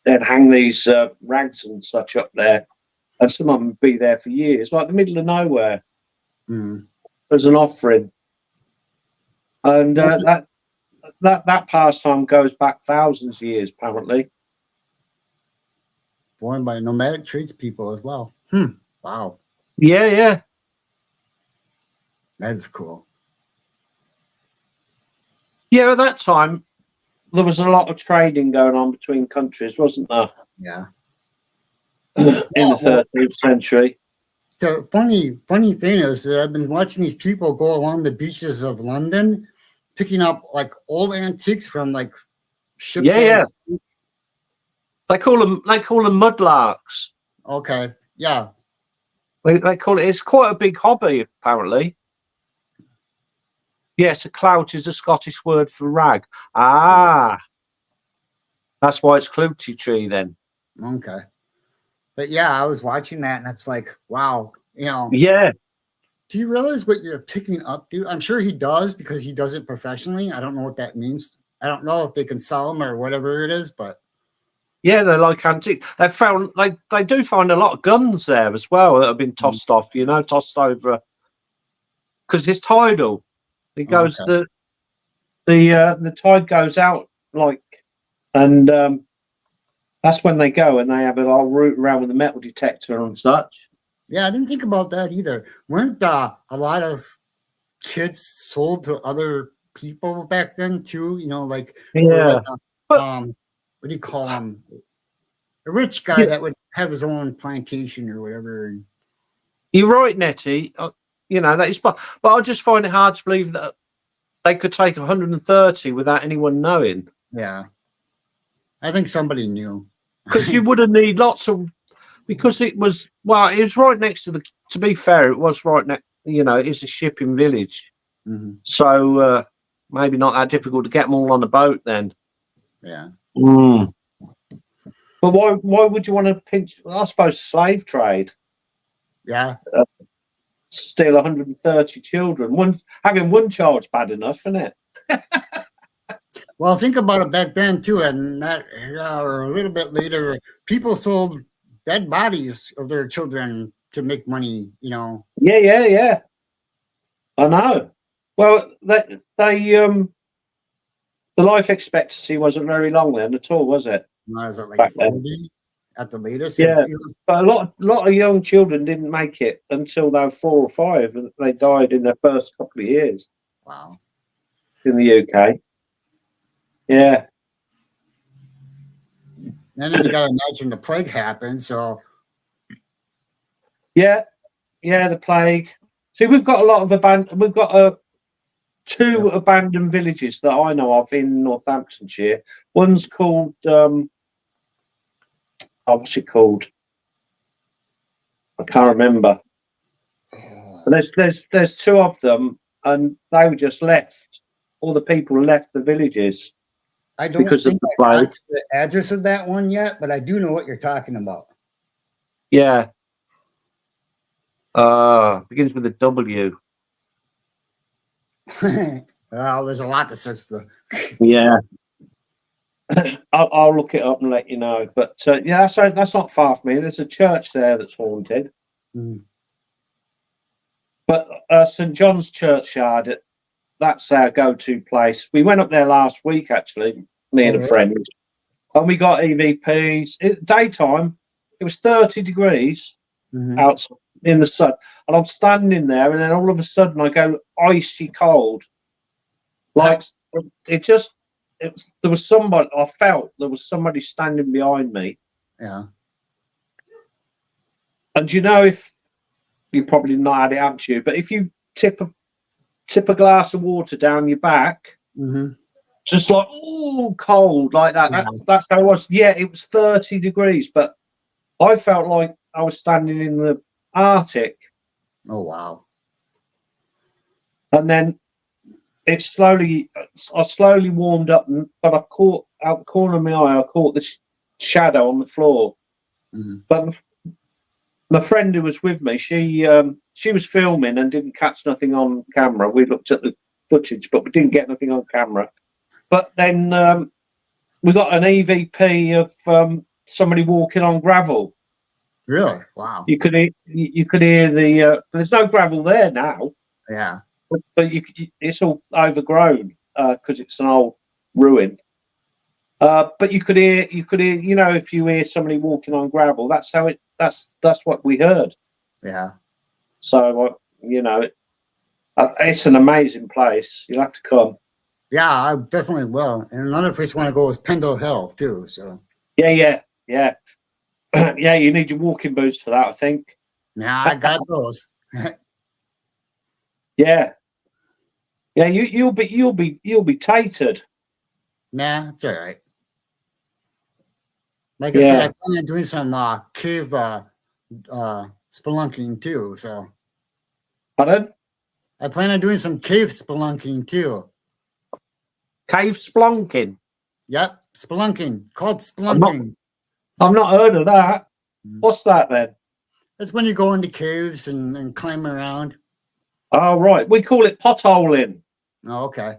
Speaker 2: they'd hang these rags and such up there, and some of them would be there for years, like the middle of nowhere, as an offering. And that pastime goes back thousands of years, apparently.
Speaker 1: Born by nomadic tradespeople as well. Wow.
Speaker 2: Yeah.
Speaker 1: That is cool.
Speaker 2: Yeah, at that time, there was a lot of trading going on between countries, wasn't there?
Speaker 1: Yeah.
Speaker 2: In the 13th century.
Speaker 1: The funny thing is that I've been watching these people go along the beaches of London, picking up like old antiques from like ships.
Speaker 2: Yeah. They call them mudlarks.
Speaker 1: Okay. Yeah.
Speaker 2: They call it. It's quite a big hobby, apparently. Yes, a clout is a Scottish word for rag. That's why it's clootie tree then.
Speaker 1: Okay. But yeah, I was watching that and it's like, wow,
Speaker 2: Yeah.
Speaker 1: Do you realize what you're picking up, dude? I'm sure he does because he does it professionally. I don't know what that means. I don't know if they can sell them or whatever it is, but
Speaker 2: yeah, they're like antique. They do find a lot of guns there as well that have been tossed off, tossed over because it's tidal. It goes the tide goes out and that's when they go and they have a whole route around with the metal detector and such.
Speaker 1: Yeah, I didn't think about that either. Weren't a lot of kids sold to other people back then too?
Speaker 2: Yeah.
Speaker 1: What do you call them? A rich guy that would have his own plantation or whatever. And
Speaker 2: You're right, Nettie. That is, but I just find it hard to believe that they could take 130 without anyone knowing.
Speaker 1: yeah, I think somebody knew.
Speaker 2: Because you would have need lots of, because it was right next to the. To be fair, it was right next. It's a shipping village, so maybe not that difficult to get them all on a boat then.
Speaker 1: Yeah.
Speaker 2: Mm. But why would you want to pinch? I suppose slave trade.
Speaker 1: Yeah.
Speaker 2: Steal 130 children. Having one child's bad enough, isn't it?
Speaker 1: Well, think about it back then too, and that or a little bit later, people sold dead bodies of their children to make money.
Speaker 2: Yeah. I know. Well, the life expectancy wasn't very long then at all, was it?
Speaker 1: Was it like
Speaker 2: Back
Speaker 1: 40 at the latest?
Speaker 2: Yeah. But a lot of young children didn't make it until they were 4 or 5, and they died in their first couple of years.
Speaker 1: Wow.
Speaker 2: In the UK. Yeah.
Speaker 1: And then you got to imagine the plague happened. So.
Speaker 2: Yeah, the plague. See, we've got a lot of abandoned. We've got two abandoned villages that I know of in Northamptonshire. One's called what's it called? I can't remember. But there's 2 of them, and they were just left. All the people left the villages.
Speaker 1: I don't
Speaker 2: because
Speaker 1: think
Speaker 2: of the
Speaker 1: I got
Speaker 2: plague.
Speaker 1: the address of that one yet, but I do know what you're talking about.
Speaker 2: Yeah. Begins with a W.
Speaker 1: Well, there's a lot to search the.
Speaker 2: Yeah. I'll look it up and let you know. But that's not far from me. There's a church there that's haunted.
Speaker 1: Mm.
Speaker 2: But St John's Churchyard, that's our go-to place. We went up there last week, actually, me and a friend, and we got EVPs. Daytime, it was 30 degrees out in the sun, and I'm standing there, and then all of a sudden I go icy cold. Like there was somebody. I felt there was somebody standing behind me.
Speaker 1: Yeah.
Speaker 2: And if you probably not had it, haven't you? But if you tip a glass of water down your back, just like cold like that. That's how it was. Yeah, it was 30 degrees, but I felt like I was standing in the Arctic.
Speaker 1: Oh wow!
Speaker 2: And then I slowly warmed up, but I caught out the corner of my eye. I caught this shadow on the floor. But my friend who was with me, she was filming and didn't catch nothing on camera. We looked at the footage, but we didn't get nothing on camera. But then we got an EVP of somebody walking on gravel.
Speaker 1: Really? Wow.
Speaker 2: You could hear the. There's no gravel there now.
Speaker 1: Yeah.
Speaker 2: But it's all overgrown because it's an old ruin. But you could hear. If you hear somebody walking on gravel, that's how it. That's what we heard.
Speaker 1: Yeah.
Speaker 2: So it's an amazing place. You'll have to come.
Speaker 1: Yeah, I definitely will. And another place I want to go is Pendle Hill too. So.
Speaker 2: Yeah. Yeah, you need your walking boots for that, I think.
Speaker 1: Yeah, I got those.
Speaker 2: Yeah. You'll be tatered.
Speaker 1: Nah, it's all right. Like I said, I plan on doing some cave spelunking too. So.
Speaker 2: Pardon?
Speaker 1: I plan on doing some cave spelunking too.
Speaker 2: Cave spelunking?
Speaker 1: Yep, spelunking. Called spelunking.
Speaker 2: I've not heard of that. What's that then?
Speaker 1: That's when you go into caves and climb around.
Speaker 2: Oh, right. We call it potholing.
Speaker 1: Oh, okay.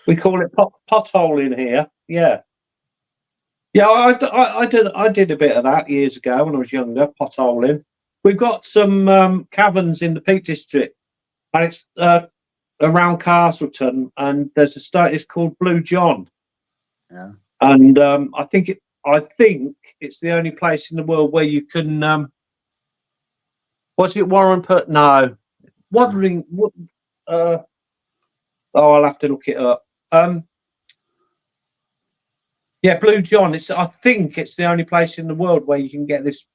Speaker 2: We call it potholing here. Yeah. Yeah, I did a bit of that years ago when I was younger, potholing. We've got some caverns in the Peak District, and it's around Castleton, and there's a site. It's called Blue John.
Speaker 1: Yeah.
Speaker 2: And I think it's the only place in the world where you can. Was it Warren Put? No, Wuthering. I'll have to look it up. Yeah, Blue John. I think it's the only place in the world where you can get this,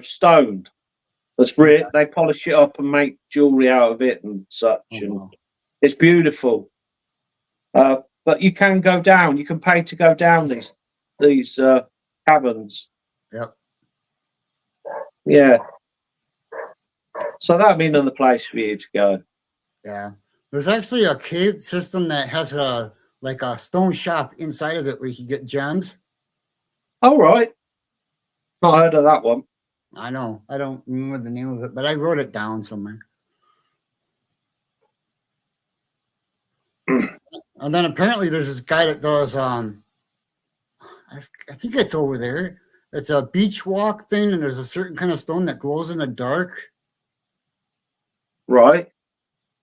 Speaker 2: stone. They polish it up and make jewelry out of it and such,
Speaker 1: Oh,
Speaker 2: and
Speaker 1: wow.
Speaker 2: it's beautiful. But you can go down. You can pay to go down these caverns.
Speaker 1: Yep.
Speaker 2: Yeah. So that'd be another place for you to go.
Speaker 1: Yeah. There's actually a cave system that has a stone shop inside of it where you can get gems.
Speaker 2: All right. Not heard of that one.
Speaker 1: I know. I don't remember the name of it, but I wrote it down somewhere. And then apparently there's this guy that does I think it's over there. It's a beach walk thing, and there's a certain kind of stone that glows in the dark.
Speaker 2: Right.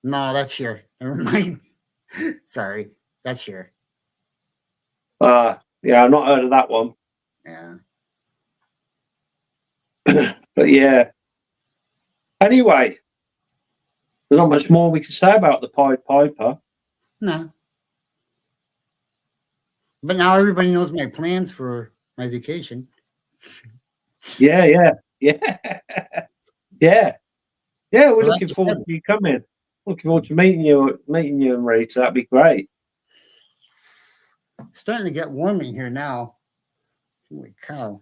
Speaker 1: No, that's here. Never mind. Sorry, that's here.
Speaker 2: Yeah, I've not heard of that one.
Speaker 1: Yeah.
Speaker 2: But yeah. Anyway, there's not much more we can say about the Pied Piper.
Speaker 1: No. But now everybody knows my plans for my vacation.
Speaker 2: Yeah. Yeah. We're
Speaker 1: Well,
Speaker 2: looking forward to you coming. Looking forward to meeting you and Rita. That'd be great.
Speaker 1: It's starting to get warm in here now. Holy cow.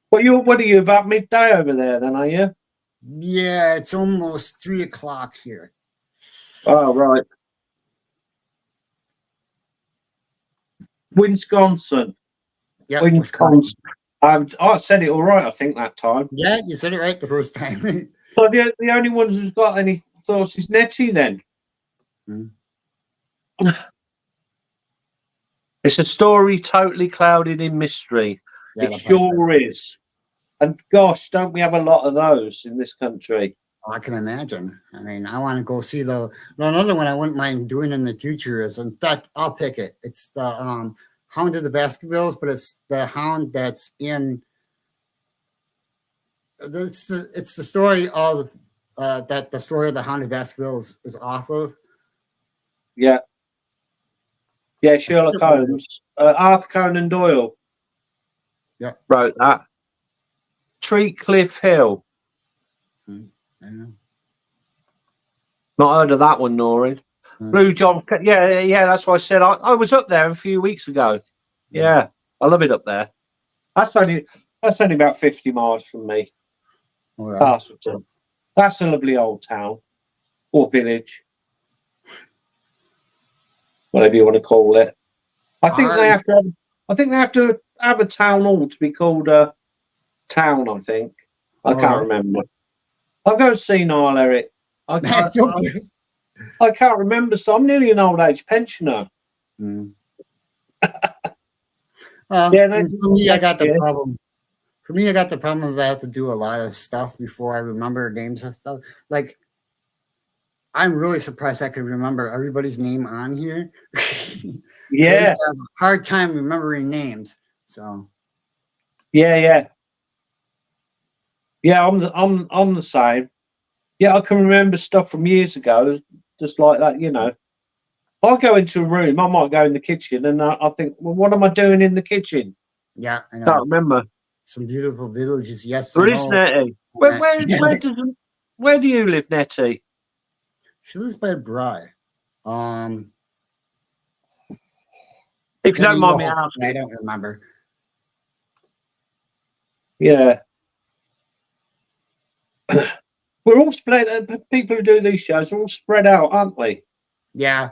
Speaker 2: What are you about midday over there then, are you?
Speaker 1: Yeah, it's almost 3 o'clock here.
Speaker 2: Oh, right. Wisconsin.
Speaker 1: Yeah,
Speaker 2: Wisconsin. I said it all right, I think, that time.
Speaker 1: Yeah, you said it right the first time.
Speaker 2: So the only ones who's got any thoughts is Nettie then.
Speaker 1: Hmm.
Speaker 2: It's a story totally clouded in mystery.
Speaker 1: Yeah,
Speaker 2: It sure is. And gosh, don't we have a lot of those in this country?
Speaker 1: I can imagine. I mean, I want to go see another one I wouldn't mind doing in the future is, in fact, I'll pick it. It's the Hound of the Baskervilles, but it's the hound that's in. It's the story of that the story of the Hound of Baskervilles is off of.
Speaker 2: Yeah. Yeah, Sherlock Holmes. Arthur Conan Doyle.
Speaker 1: Yeah.
Speaker 2: Wrote that. Treat Cliff Hill.
Speaker 1: I know.
Speaker 2: Not heard of that one, Noreen. Blue John. Yeah, that's what I said. I was up there a few weeks ago. Yeah, I love it up there. That's only about 50 miles from me.
Speaker 1: All right.
Speaker 2: Castleton. That's a lovely old town or village, whatever you want to call it. I think they have to have a town hall to be called a town. I think. I can't remember. I'll go senile, Eric. I can't remember. So I'm nearly an old age pensioner.
Speaker 1: Mm.
Speaker 2: Yeah,
Speaker 1: for me, I got the problem. For me, I got the problem of I have to do a lot of stuff before I remember names of stuff. Like, I'm really surprised I could remember everybody's name on here.
Speaker 2: Yeah,
Speaker 1: I have a hard time remembering names. So,
Speaker 2: yeah. I'm the same. Yeah, I can remember stuff from years ago, just like that. You know, I go into a room. I might go in the kitchen, and I think, well, what am I doing in the kitchen?
Speaker 1: Yeah, I know.
Speaker 2: Can't remember.
Speaker 1: Some beautiful villages. Yes,
Speaker 2: There is Nettie. Where do you live, Nettie?
Speaker 1: She lives by Bry.
Speaker 2: If you don't mind me asking,
Speaker 1: I don't remember.
Speaker 2: Yeah. We're all spread. People who do these shows are all spread out, aren't we?
Speaker 1: Yeah.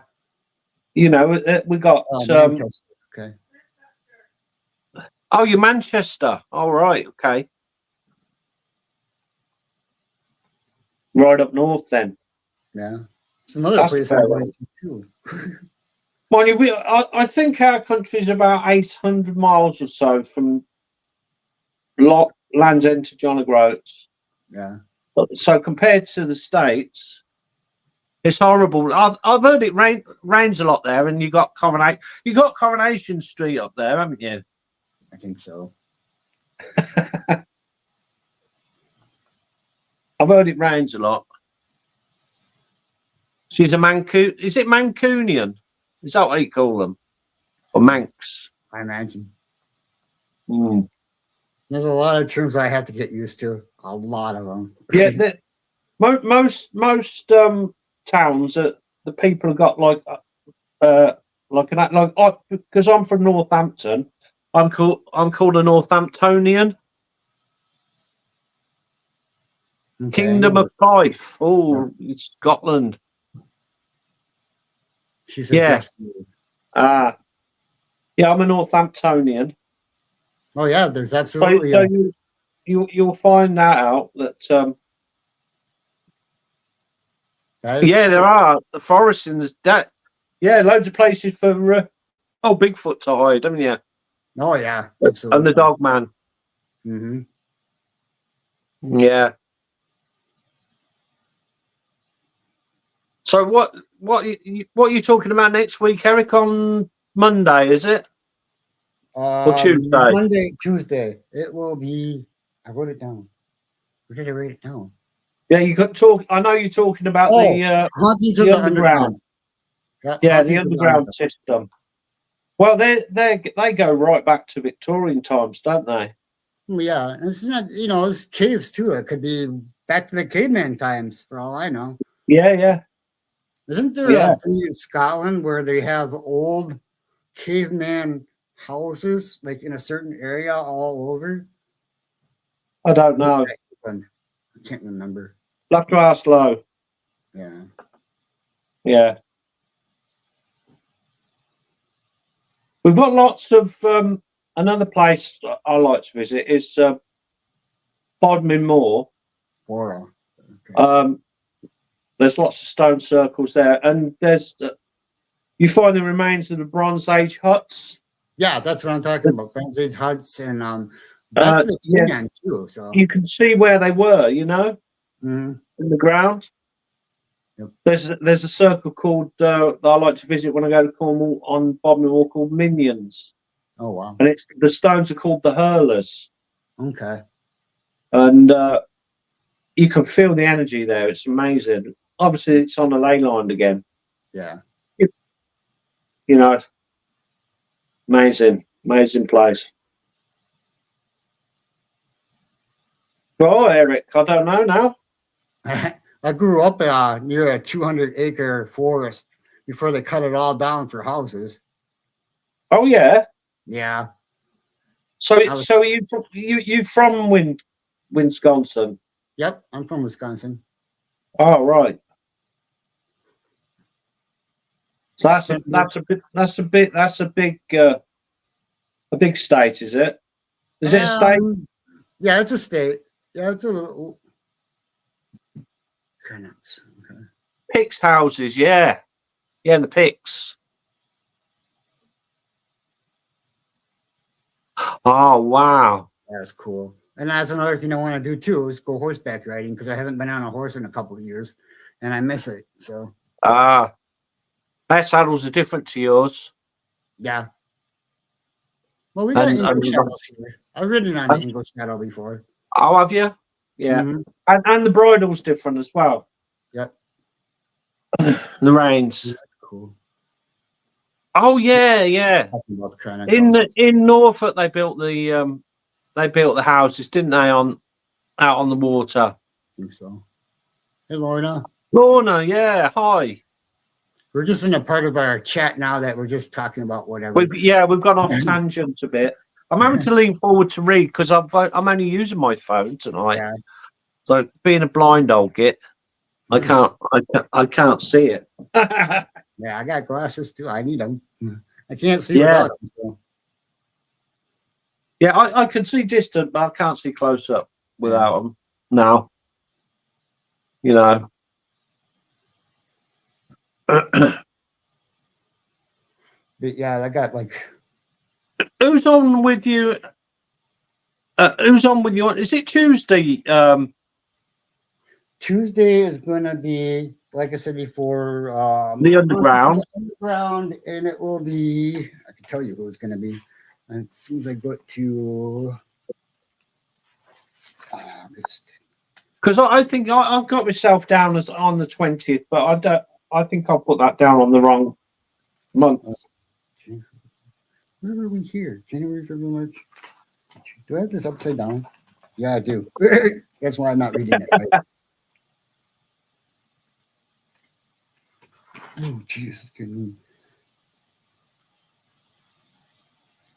Speaker 2: You know, we got.
Speaker 1: Okay.
Speaker 2: Oh, you're Manchester. All right. Okay. Right up north, then.
Speaker 1: Yeah. It's another place I went to too.
Speaker 2: Mind you, I think our country's about 800 miles or so from Land's End to John O'Groats.
Speaker 1: Yeah.
Speaker 2: So compared to the States, it's horrible. I've heard it rains a lot there, and you got Coronation Street up there, haven't you?
Speaker 1: I think so.
Speaker 2: I've heard it rains a lot. She's a Is it Mancunian? Is that what you call them? Or Manx?
Speaker 1: I imagine.
Speaker 2: Mm.
Speaker 1: There's a lot of terms I have to get used to. A lot of them.
Speaker 2: Yeah, most towns that the people have got like because I'm from Northampton, I'm called a Northamptonian.
Speaker 1: Okay.
Speaker 2: Kingdom of Fife. Oh, it's Scotland.
Speaker 1: She says
Speaker 2: Yeah.
Speaker 1: yes.
Speaker 2: Yeah, I'm a Northamptonian.
Speaker 1: Oh yeah, there's
Speaker 2: So,
Speaker 1: absolutely.
Speaker 2: so you'll find that out that
Speaker 1: that is
Speaker 2: yeah,
Speaker 1: true.
Speaker 2: there are the Forestings. That loads of places for Bigfoot to hide, haven't you?
Speaker 1: Oh yeah,
Speaker 2: And
Speaker 1: absolutely.
Speaker 2: the Dog Man.
Speaker 1: Mm-hmm.
Speaker 2: Yeah. So what are you talking about next week, Eric? On Monday, is it? Or Tuesday?
Speaker 1: Monday, Tuesday. It will be. I wrote it down. Where did I write it down?
Speaker 2: Yeah, you could talk. I know you're talking about the
Speaker 1: Hauntings of the Underground.
Speaker 2: Yeah, the underground system. Well, they go right back to Victorian times, don't they?
Speaker 1: Yeah, it's not. It's caves too. It could be back to the caveman times, for all I know.
Speaker 2: Yeah.
Speaker 1: Isn't there a thing in Scotland where they have old caveman houses, like in a certain area all over?
Speaker 2: I don't know.
Speaker 1: I can't remember.
Speaker 2: You'll have to ask Low.
Speaker 1: Yeah.
Speaker 2: Yeah. We've got lots of another place I like to visit is Bodmin Moor.
Speaker 1: Oral. Okay.
Speaker 2: There's lots of stone circles there, and there's you find the remains of the Bronze Age huts.
Speaker 1: Yeah, that's what I'm talking about. Bronze Age huts and back to the caveman too. So
Speaker 2: you can see where they were, in the ground.
Speaker 1: Yep.
Speaker 2: There's a circle called that I like to visit when I go to Cornwall on Bodmin Moor called Minions.
Speaker 1: Oh wow!
Speaker 2: And the stones are called the Hurlers.
Speaker 1: Okay.
Speaker 2: And you can feel the energy there. It's amazing. Obviously, it's on the ley line again.
Speaker 1: Yeah.
Speaker 2: Amazing place. Oh, Eric, I don't know now.
Speaker 1: I grew up near a 200-acre forest before they cut it all down for houses.
Speaker 2: Oh yeah.
Speaker 1: Yeah.
Speaker 2: So you from Wisconsin?
Speaker 1: Yep, I'm from Wisconsin.
Speaker 2: Oh right. So that's a big state, is it? Is it a state?
Speaker 1: Yeah, it's a state. Yeah, it's a little. Okay.
Speaker 2: Picks houses, yeah, the Picks. Oh wow,
Speaker 1: that's cool. And that's another thing I want to do too is go horseback riding because I haven't been on a horse in a couple of years, and I miss it. So
Speaker 2: their saddles are different to yours.
Speaker 1: Yeah. Well, we got English saddles here. I've ridden on an English saddle before.
Speaker 2: Oh, have you? Yeah. Mm-hmm. And the bridle's different as well.
Speaker 1: Yep.
Speaker 2: The reins.
Speaker 1: That's cool.
Speaker 2: Oh yeah. In Norfolk they built the houses, didn't they, out on the water?
Speaker 1: I think so. Hey Lorna.
Speaker 2: Lorna, yeah. Hi.
Speaker 1: We're just in a part of our chat now that we're just talking about whatever.
Speaker 2: We've gone off tangent a bit. I'm having to lean forward to read because I'm only using my phone tonight. Yeah. So being a blind old git, I can't see it.
Speaker 1: Yeah, I got glasses too. I need them. I can't see without them. So.
Speaker 2: Yeah, I can see distant, but I can't see close up without them now.
Speaker 1: But yeah, I got like.
Speaker 2: Who's on with you? Is it Tuesday?
Speaker 1: Tuesday is going to be, like I said before,
Speaker 2: the underground.
Speaker 1: And it will be. I can tell you who it's going to be as soon as I go to.
Speaker 2: Because I think I've got myself down as on the 20th, but I think I'll put that down on the wrong Months.
Speaker 1: Where are we here? January, February, March. Do I have this upside down? Yeah, I do. That's why I'm not reading it right. Oh, Jesus.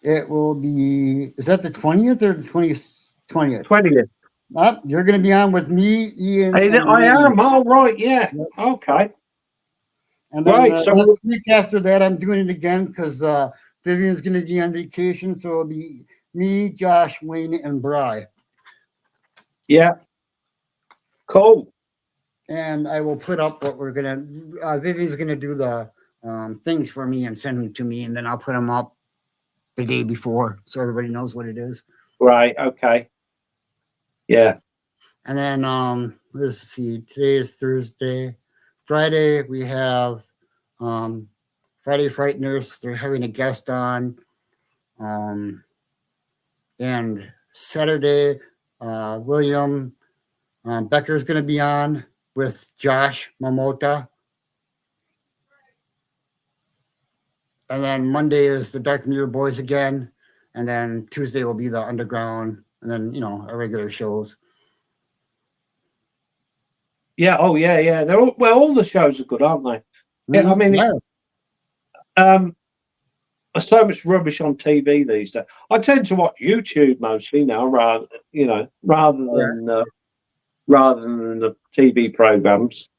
Speaker 1: It will be, is that the 20th or the 20th?
Speaker 2: 20th.
Speaker 1: You're going to be on with me, Ian.
Speaker 2: I
Speaker 1: and
Speaker 2: am. All right. Yeah.
Speaker 1: Yep.
Speaker 2: Okay.
Speaker 1: And then
Speaker 2: Right. So
Speaker 1: next week after that, I'm doing it again because Vivian's going to be on vacation. So it'll be me, Josh, Wayne, and Bry.
Speaker 2: yeah. Cool.
Speaker 1: And I will put up what we're going to, Vivian's going to do the things for me and send them to me. And then I'll put them up the day before so everybody knows what it is.
Speaker 2: Right. Okay. Yeah.
Speaker 1: And then let's see, today is Thursday. Friday we have Friday Frighteners. They're having a guest on. And Saturday, William Becker's going to be on with Josh Momota. And then Monday is the Dark Mirror Boys again. And then Tuesday will be the Underground. And then, our regular shows.
Speaker 2: Yeah. Oh, yeah. Yeah. They're all the shows are good, aren't they? Yeah. I mean, there's so much rubbish on TV these days. I tend to watch YouTube mostly now, rather than the TV programs.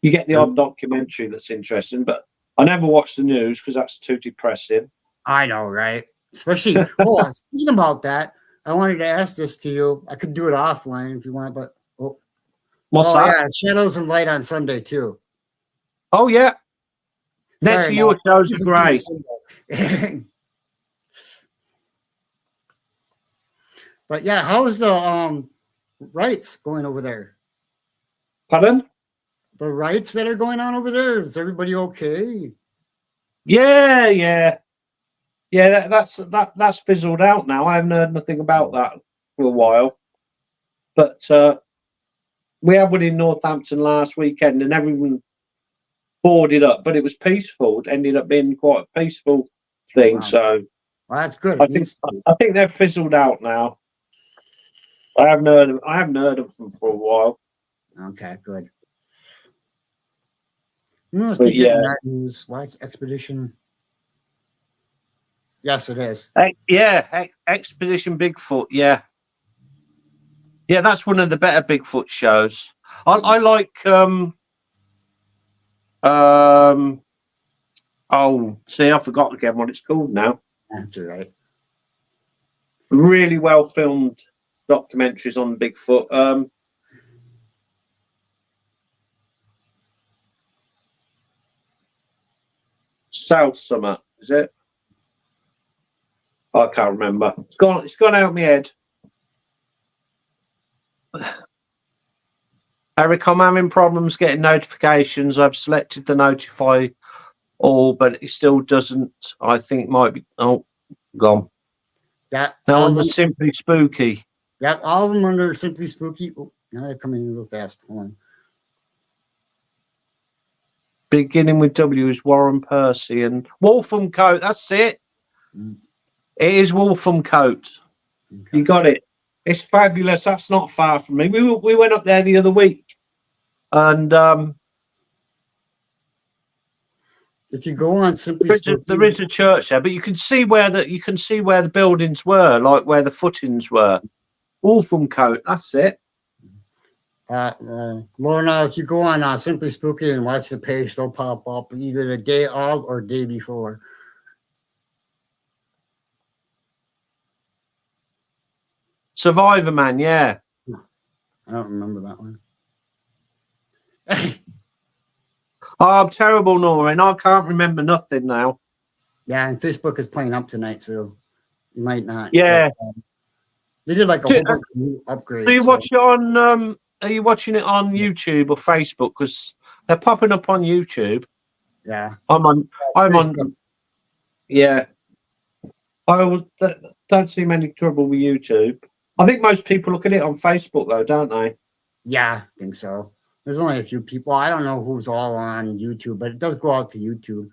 Speaker 2: You get the odd documentary that's interesting, but I never watch the news because that's too depressing.
Speaker 1: I know, right? Especially, speaking about that, I wanted to ask this to you. I could do it offline if you want, but
Speaker 2: what's that?
Speaker 1: Yeah, Shadows and Light on Sunday too.
Speaker 2: Oh yeah, next
Speaker 1: Sorry,
Speaker 2: to your shows are great.
Speaker 1: But yeah, how's the rights going over there?
Speaker 2: Pardon?
Speaker 1: The rights that are going on over there, is everybody okay?
Speaker 2: Yeah. That's fizzled out now. I haven't heard nothing about that for a while. But we had one in Northampton last weekend, and everyone boarded up. But it was peaceful. It ended up being quite a peaceful thing.
Speaker 1: Wow.
Speaker 2: So
Speaker 1: that's good.
Speaker 2: I think they're fizzled out now. I haven't heard of them for a while.
Speaker 1: Okay, good. You must be getting that news. Watch Expedition. Yes, it is.
Speaker 2: Expedition Bigfoot. Yeah, that's one of the better Bigfoot shows. I like. I forgot again what it's called now.
Speaker 1: That's all right.
Speaker 2: Really well filmed documentaries on Bigfoot. South Summer, is it? I can't remember. It's gone out of my head. Eric, I'm having problems getting notifications. I've selected the notify all, but it still doesn't. I think it might be gone.
Speaker 1: Yeah.
Speaker 2: Now under Simply Spooky.
Speaker 1: Yeah, all of them under Simply Spooky. Oh, now they're coming in real fast. Hold on.
Speaker 2: Beginning with W is Warren Percy and Waltham Coat. That's it. It is Waltham Coat. Okay. You got it. It's fabulous. That's not far from me. We went up there the other week, and
Speaker 1: if you go on Simply Spooky,
Speaker 2: there is a church there, but you can see where the buildings were, like where the footings were. Waltham Coat. That's it.
Speaker 1: Lorna, if you go on Simply Spooky and watch the page, they'll pop up either the day of or day before.
Speaker 2: Survivor Man, yeah.
Speaker 1: I don't remember that one.
Speaker 2: I'm terrible, Noreen. I can't remember nothing now.
Speaker 1: Yeah, and Facebook is playing up tonight, so you might not.
Speaker 2: Yeah.
Speaker 1: But, they did like a whole bunch of new upgrades.
Speaker 2: Do you watch it on? Are you watching it on YouTube or Facebook? Because they're popping up on YouTube.
Speaker 1: Yeah,
Speaker 2: I'm on. Yeah, I don't see any trouble with YouTube. I think most people look at it on Facebook, though, don't they?
Speaker 1: Yeah, I think so. There's only a few people. I don't know who's all on YouTube, but it does go out to YouTube.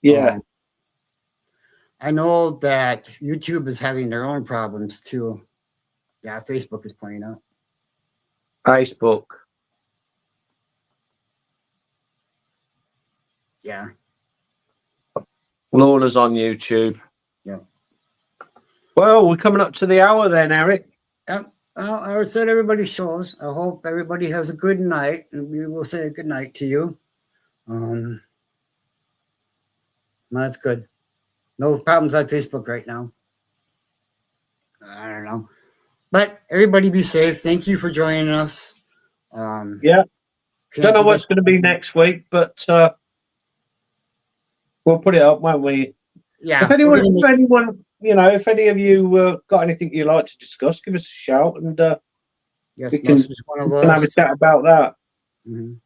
Speaker 2: Yeah.
Speaker 1: I know that YouTube is having their own problems too. Yeah, Facebook is playing out.
Speaker 2: Facebook.
Speaker 1: Yeah.
Speaker 2: Lorna's on YouTube.
Speaker 1: Yeah.
Speaker 2: Well, we're coming up to the hour then, Eric.
Speaker 1: I said everybody shows. I hope everybody has a good night, and we will say a good night to you. That's good. No problems on Facebook right now. I don't know, but everybody be safe. Thank you for joining us.
Speaker 2: Yeah.
Speaker 1: Can't
Speaker 2: Don't know
Speaker 1: do
Speaker 2: what's
Speaker 1: it.
Speaker 2: going to be next week, but we'll put it up, won't we?
Speaker 1: Yeah.
Speaker 2: If anyone, you know, if any of you got anything you'd like to discuss, give us a shout, and
Speaker 1: Yes,
Speaker 2: we can
Speaker 1: message one of
Speaker 2: have a
Speaker 1: us.
Speaker 2: chat about that.
Speaker 1: Mhm.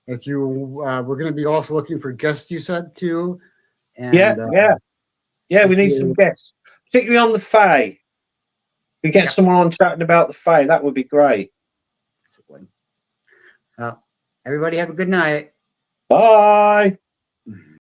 Speaker 1: If you, we're going to be also looking for guests. You said too, and
Speaker 2: Yeah. We
Speaker 1: if
Speaker 2: need some
Speaker 1: you-
Speaker 2: guests, particularly on the Fae. We get someone on chatting about the Fae. That would be great.
Speaker 1: everybody have a good night.
Speaker 2: Bye.